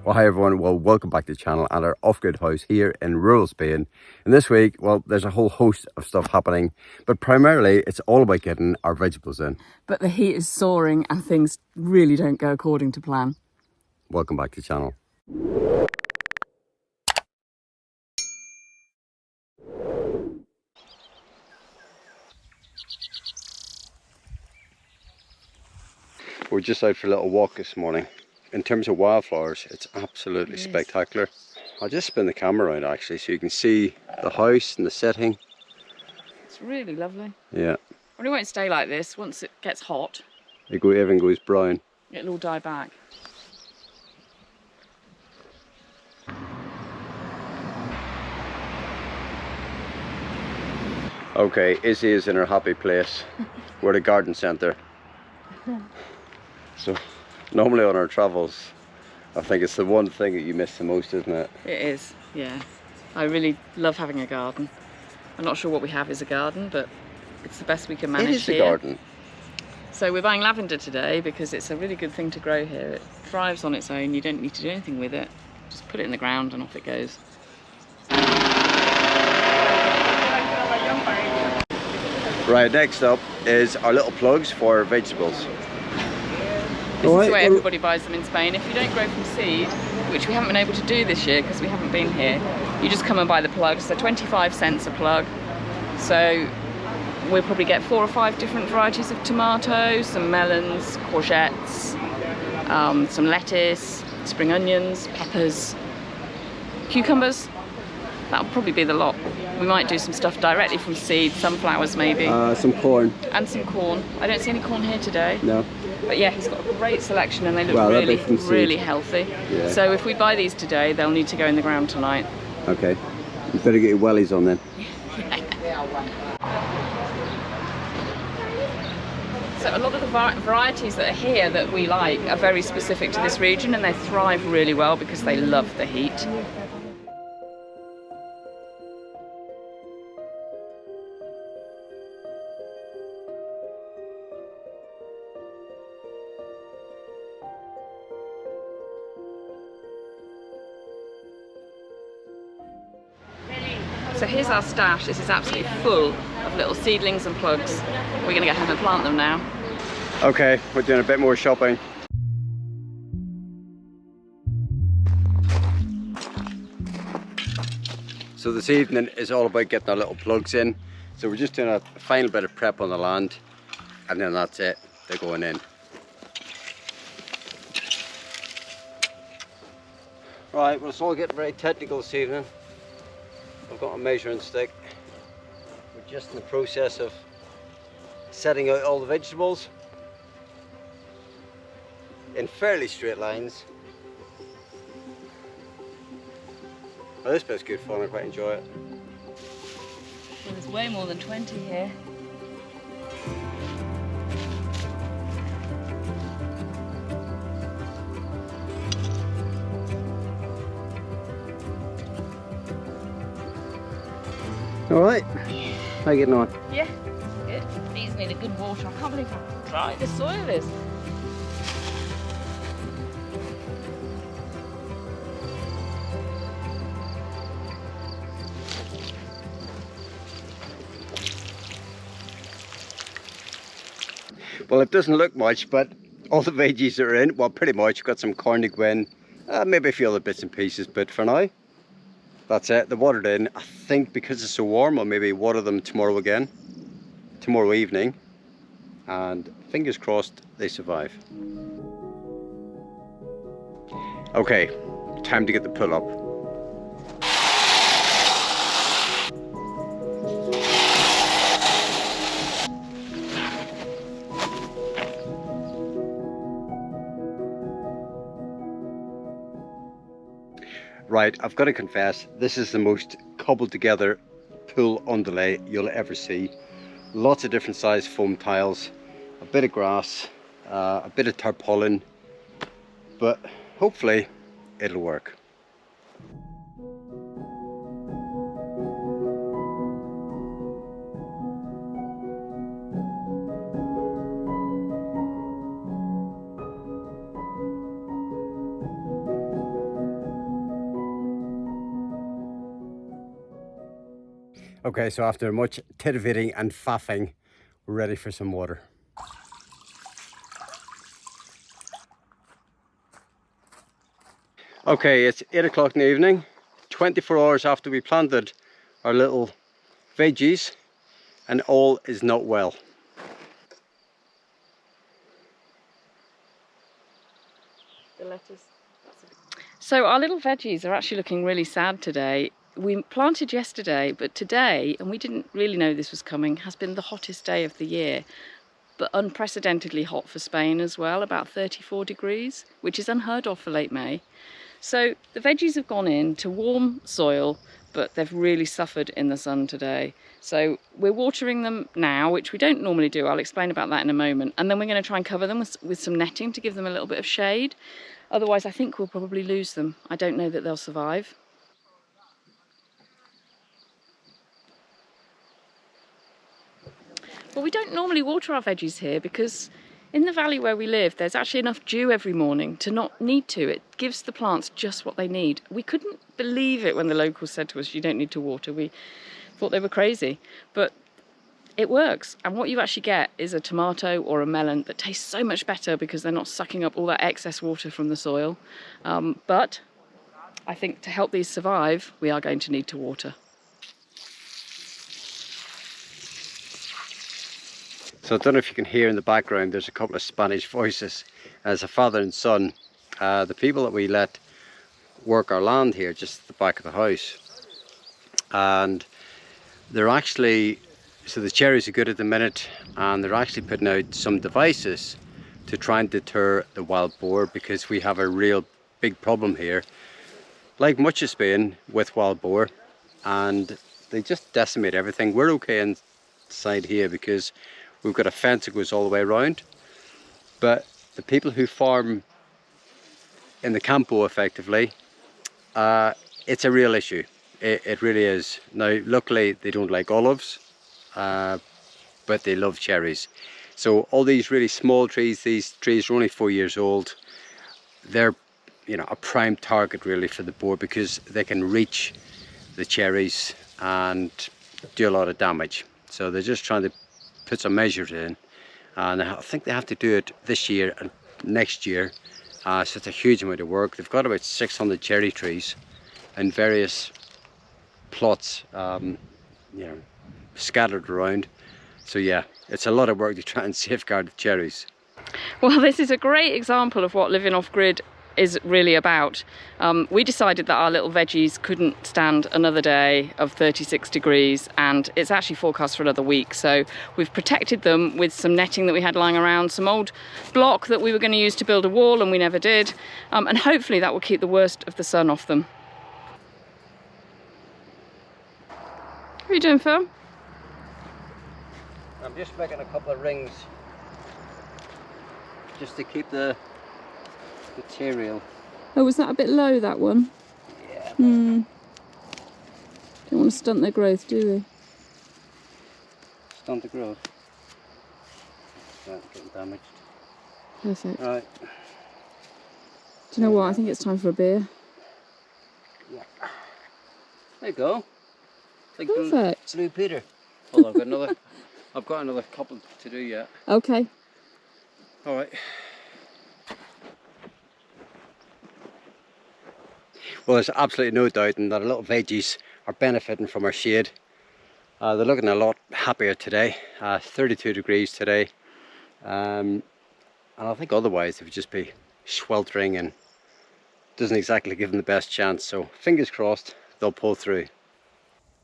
Well, hi everyone, well welcome back to the channel and our off-grid house here in rural Spain. And this week, well, there's a whole host of stuff happening, but primarily it's all about getting our vegetables in. But the heat is soaring and things really don't go according to plan. Welcome back to the channel. We're just out for a little walk this morning. In terms of wildflowers, it's absolutely spectacular. I'll just spin the camera around actually so you can see the house and the setting. It's really lovely. Yeah. Well, it won't stay like this. Once it gets hot, Everything goes brown. it'll all die back. Okay, Izzy is in her happy place. We're at a garden centre. So normally on our travels, I think it's the one thing that you miss the most, isn't it? It is, yeah. I really love having a garden. I'm not sure what we have is a garden, but it's the best we can manage here. It is a garden. So we're buying lavender today because it's a really good thing to grow here. It thrives on its own. You don't need to do anything with it. Just put it in the ground and off it goes. Right, next up is our little plugs for vegetables. This is the way everybody buys them in Spain. If you don't grow from seed, which we haven't been able to do this year because we haven't been here, you just come and buy the plugs. They're 25 cents a plug. So we'll probably get 4 or 5 different varieties of tomatoes, some melons, courgettes, some lettuce, spring onions, peppers, cucumbers. That'll probably be the lot. We might do some stuff directly from seed, sunflowers maybe. Some corn. And some corn. I don't see any corn here today. No. But yeah, he's got a great selection and they look really healthy. Yeah. So So if we buy these today, they'll need to go in the ground tonight. Okay. You better get your wellies on then. So a lot of the varieties that are here that we like are very specific to this region and they thrive really well because they love the heat. So here's our stash. This is absolutely full of little seedlings and plugs. We're going to get home and plant them now. Okay, we're doing a bit more shopping. So this evening is all about getting our little plugs in. So we're just doing a final bit of prep on the land and then that's it, they're going in. Right, well it's all getting very technical this evening. I've got a measuring stick. We're just in the process of setting out all the vegetables in fairly straight lines. Well, this bit's good fun, I quite enjoy it. Well, there's way more than 20 here. Alright, how you getting on? Yeah, good. These need a good water. I can't believe how dry the soil is. Well, it doesn't look much, but all the veggies are in. Well, pretty much. Got some corn to go in, maybe a few other bits and pieces, but for now, that's it. They're watered in. I think because it's so warm, I'll maybe water them tomorrow again, tomorrow evening, and fingers crossed they survive. Okay, time to get the pull up. Right, I've got to confess, this is the most cobbled together pool underlay you'll ever see. Lots of different size foam tiles, a bit of grass, a bit of tarpaulin, but hopefully it'll work. Okay, so after much titivating and faffing, we're ready for some water. Okay, it's 8 o'clock in the evening, 24 hours after we planted our little veggies, and all is not well. The lettuce. So our little veggies are actually looking really sad today. We planted yesterday, but today, and we didn't really know this was coming, has been the hottest day of the year, but unprecedentedly hot for Spain as well, about 34 degrees, which is unheard of for late May. So the veggies have gone in to warm soil, but they've really suffered in the sun today. So we're watering them now, which we don't normally do. I'll explain about that in a moment. And then we're going to try and cover them with some netting to give them a little bit of shade. Otherwise, I think we'll probably lose them. I don't know that they'll survive. But we don't normally water our veggies here because in the valley where we live, there's actually enough dew every morning to not need to. It gives the plants just what they need. We couldn't believe it when the locals said to us, you don't need to water. We thought they were crazy, but it works. And what you actually get is a tomato or a melon that tastes so much better because they're not sucking up all that excess water from the soil. But I think to help these survive, we are going to need to water. So I don't know if you can hear in the background, there's a couple of Spanish voices. As a father and son, the people that we let work our land here, just at the back of the house. And they're actually, so the cherries are good at the minute, and they're actually putting out some devices to try and deter the wild boar, because we have a real big problem here, like much of Spain, with wild boar, and they just decimate everything. We're okay inside here because we've got a fence that goes all the way around, but the people who farm in the campo effectively, it's a real issue. It really is. Now luckily they don't like olives, but they love cherries. So all these really small trees, these trees are only 4 years old, they're, you know, a prime target really for the boar, because they can reach the cherries and do a lot of damage. So they're just trying to put some measures in, and I think they have to do it this year and next year. So it's a huge amount of work. They've got about 600 cherry trees in various plots, you know, scattered around. So yeah, it's a lot of work to try and safeguard the cherries. Well, this is a great example of what living off grid is really about. We decided that our little veggies couldn't stand another day of 36 degrees, and it's actually forecast for another week. So we've protected them with some netting that we had lying around, some old block that we were going to use to build a wall and we never did, and hopefully that will keep the worst of the sun off them. What are you doing, Phil? I'm just making a couple of rings just to keep the material. Oh, was that a bit low, that one? Yeah. Don't want to stunt their growth, do we? Stunt the growth. That's getting damaged. Perfect. Right. Do you know what? I think it's time for a beer. Yeah. There you go. Like Perfect. Blue Peter. Hold on, I've got another couple to do yet. Okay. All right. Well, there's absolutely no doubt that our little veggies are benefiting from our shade. They're looking a lot happier today. 32 degrees today. And I think otherwise they would just be sweltering and doesn't exactly give them the best chance. So fingers crossed they'll pull through.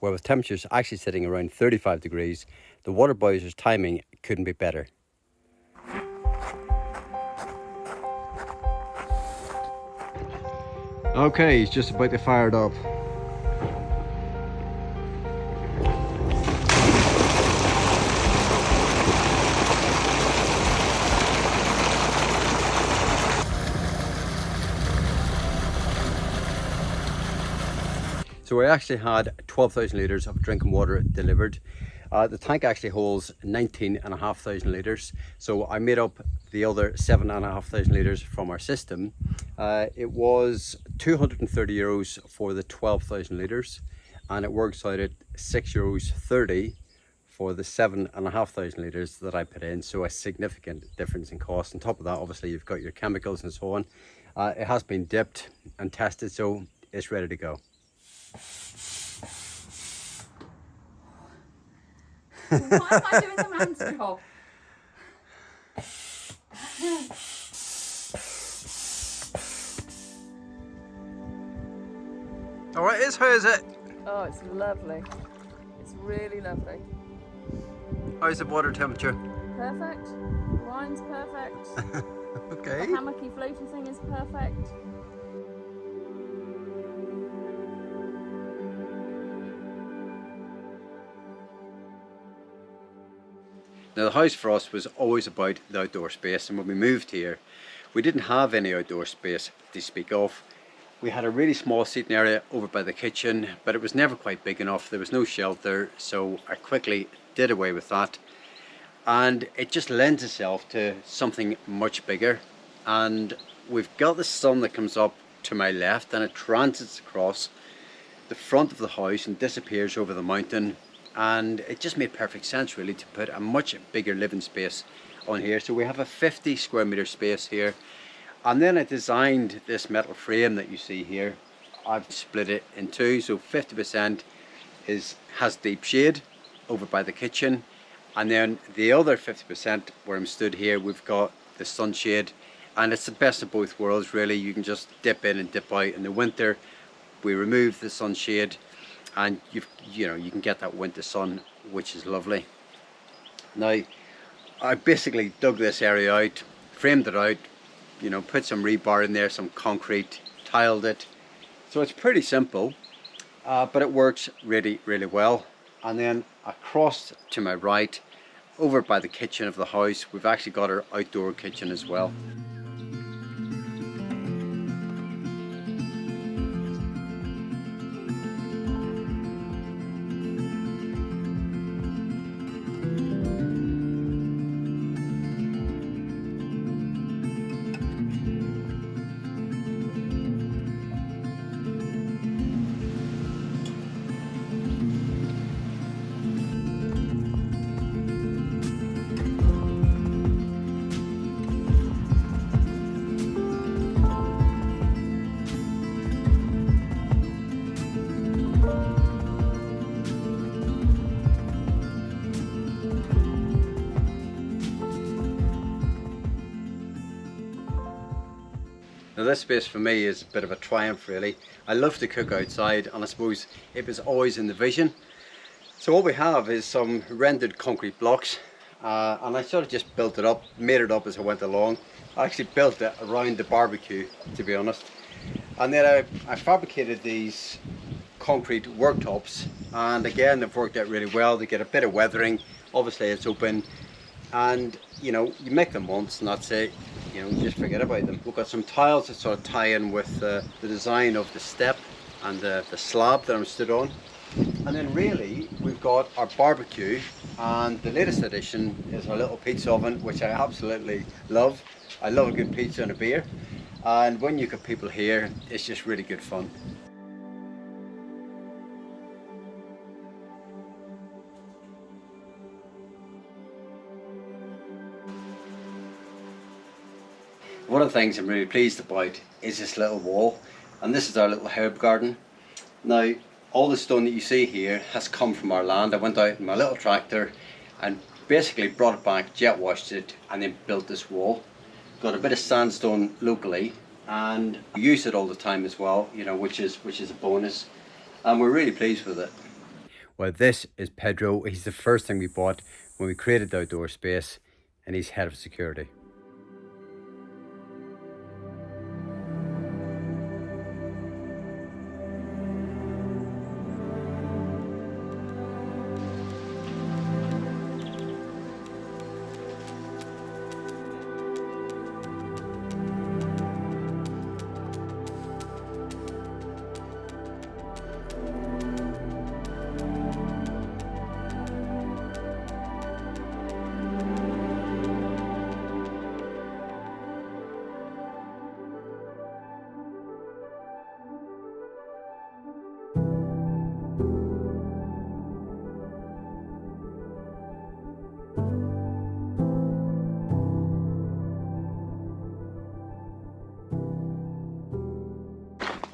Well, with temperatures actually sitting around 35 degrees, the water boiler's timing couldn't be better. Okay, he's just about to fire it up. So we actually had 12,000 litres of drinking water delivered. The tank actually holds 19,500 litres. So I made up the other 7,500 litres from our system. It was €230 for the 12,000 litres. and it works out at €6.30 for the 7,500 litres that I put in, so a significant difference in cost. On top of that, obviously you've got your chemicals and so on. It has been dipped and tested, so it's ready to go. Why am I doing the man's job? All right, how is it? Oh, it's lovely. It's really lovely. How's the water temperature? Perfect. Wine's perfect. Okay. The hammocky floaty thing is perfect. Now the house for us was always about the outdoor space, and when we moved here we didn't have any outdoor space to speak of. We had a really small seating area over by the kitchen, but it was never quite big enough. There was no shelter, so I quickly did away with that, and it just lends itself to something much bigger. And we've got the sun that comes up to my left and it transits across the front of the house and disappears over the mountain, and it just made perfect sense really to put a much bigger living space on here. So we have a 50 square meter space here, and then I designed this metal frame that you see here. I've split it in two, so 50% has deep shade over by the kitchen, and then the other 50% where I'm stood here, we've got the sunshade, and it's the best of both worlds really. You can just dip in and dip out. In the winter we remove the sunshade, and you can get that winter sun, which is lovely. Now I basically dug this area out, framed it out, put some rebar in there, some concrete, tiled it. So it's pretty simple, but it works really, really well. And then across to my right, over by the kitchen of the house, we've actually got our outdoor kitchen as well. Now this space for me is a bit of a triumph really. I love to cook outside, and I suppose it was always in the vision. So what we have is some rendered concrete blocks, and I sort of just built it up, made it up as I went along. I actually built it around the barbecue, to be honest. And then I fabricated these concrete worktops, and again they've worked out really well. They get a bit of weathering, obviously it's open, and you make them once and that's it. You just forget about them. We've got some tiles that sort of tie in with the design of the step and the slab that I'm stood on. And then really we've got our barbecue, and the latest addition is our little pizza oven, which I absolutely love. I love a good pizza and a beer, and when you get people here it's just really good fun. One of the things I'm really pleased about is this little wall, and this is our little herb garden. Now all the stone that you see here has come from our land. I went out in my little tractor and basically brought it back, jet washed it, and then built this wall. Got a bit of sandstone locally, and we use it all the time as well, which is a bonus, and we're really pleased with it. Well, this is Pedro. He's the first thing we bought when we created the outdoor space, and he's head of security.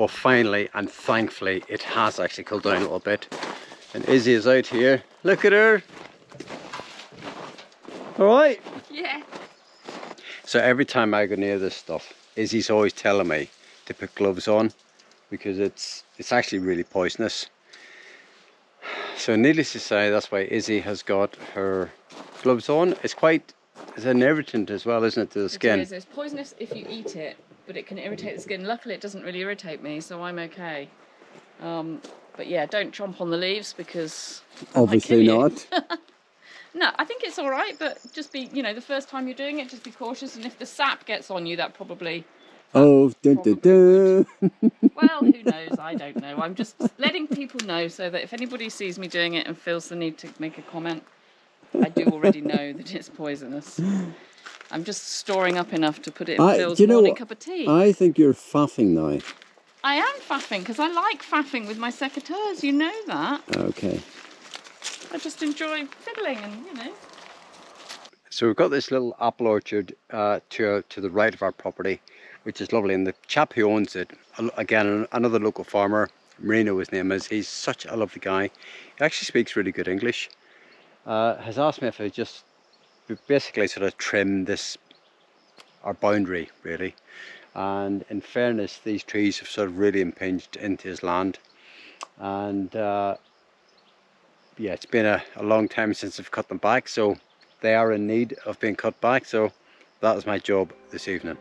Well, finally and thankfully it has actually cooled down a little bit. And Izzy is out here. Look at her. All right. Yeah. So every time I go near this stuff, Izzy's always telling me to put gloves on because it's actually really poisonous. So needless to say, that's why Izzy has got her gloves on. It's an irritant as well, isn't it, to the skin? It is. It's poisonous if you eat it, but it can irritate the skin. Luckily it doesn't really irritate me, so I'm okay. But yeah, don't chomp on the leaves because obviously not. No, I think it's all right, but just be, you know, the first time you're doing it, just be cautious. And if the sap gets on you, that probably... Oh, dun, dun, dun. Well, who knows? I don't know. I'm just letting people know so that if anybody sees me doing it and feels the need to make a comment, I do already know that it's poisonous. I'm just storing up enough to put it in Phil's morning cup of tea. I think you're faffing now. I am faffing because I like faffing with my secateurs. You know that. Okay. I just enjoy fiddling and, you know. So we've got this little apple orchard to the right of our property, which is lovely. And the chap who owns it, again, another local farmer, Marina his name is, he's such a lovely guy. He actually speaks really good English. Has asked me if I just basically sort of trim our boundary, really. And in fairness, these trees have sort of really impinged into his land. And yeah, it's been a long time since I've cut them back, so they are in need of being cut back. So that is my job this evening.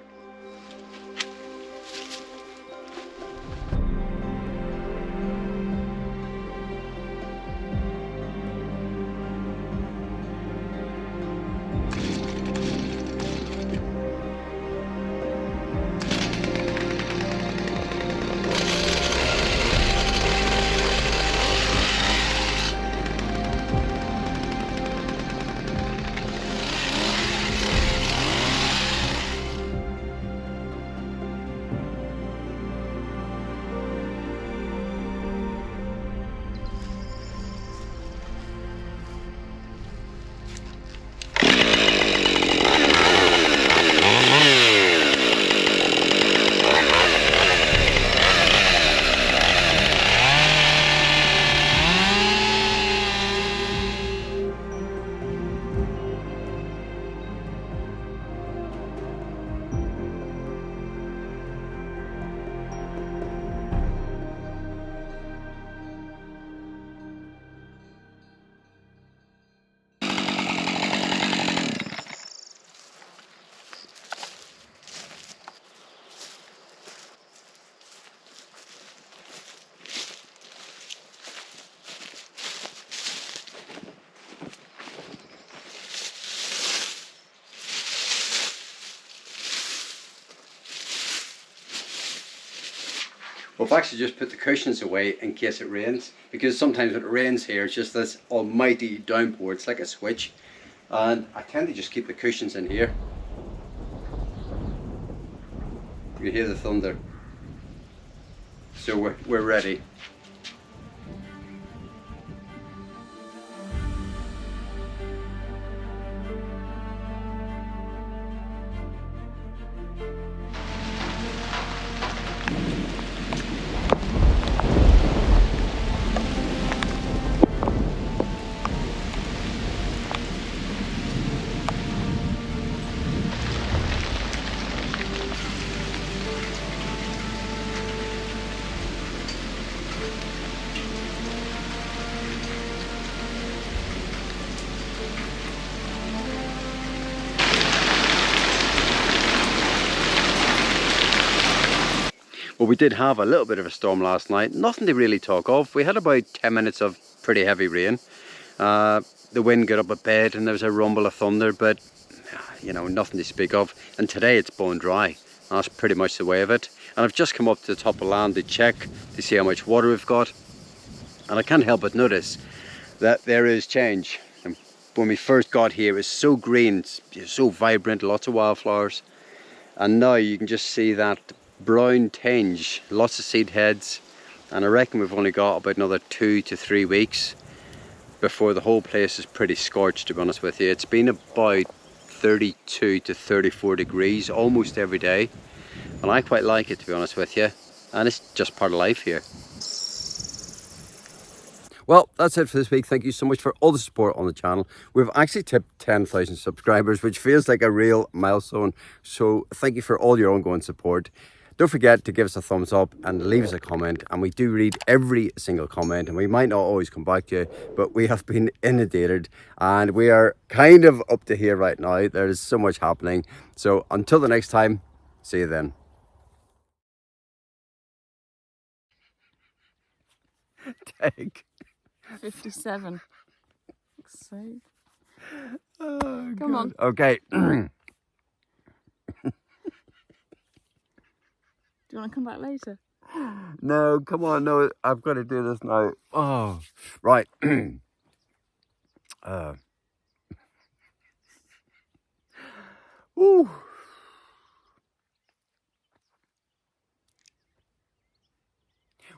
Well, I've actually just put the cushions away in case it rains, because sometimes when it rains here, it's just this almighty downpour. It's like a switch, and I tend to just keep the cushions in here. You hear the thunder. So we're ready. Well, we did have a little bit of a storm last night, nothing to really talk of. We had about 10 minutes of pretty heavy rain. The wind got up a bit and there was a rumble of thunder, but you know, nothing to speak of. And today it's bone dry. That's pretty much the way of it. And I've just come up to the top of the land to check to see how much water we've got. And I can't help but notice that there is change. And when we first got here, it was so green, so vibrant, lots of wildflowers. And now you can just see that brown tinge, lots of seed heads, and I reckon we've only got about another 2 to 3 weeks before the whole place is pretty scorched, to be honest with you. It's been about 32 to 34 degrees almost every day, and I quite like it, to be honest with you. and it's just part of life here. Well, that's it for this week. Thank you so much for all the support on the channel. We've actually tipped 10,000 subscribers, which feels like a real milestone. So thank you for all your ongoing support. Don't forget to give us a thumbs up and leave us a comment. And we do read every single comment, and we might not always come back to you, but we have been inundated and we are kind of up to here right now. There's so much happening. So until the next time, see you then. Take 57. So, oh, come on. Okay. Do you want to come back later? No, come on, no, I've got to do this now. Oh, right. Ooh.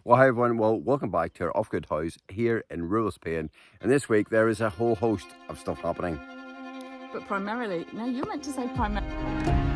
Well, hi everyone. Well, welcome back to our off-grid house here in rural Spain. And this week there is a whole host of stuff happening. But primarily, no, you're meant to say primarily.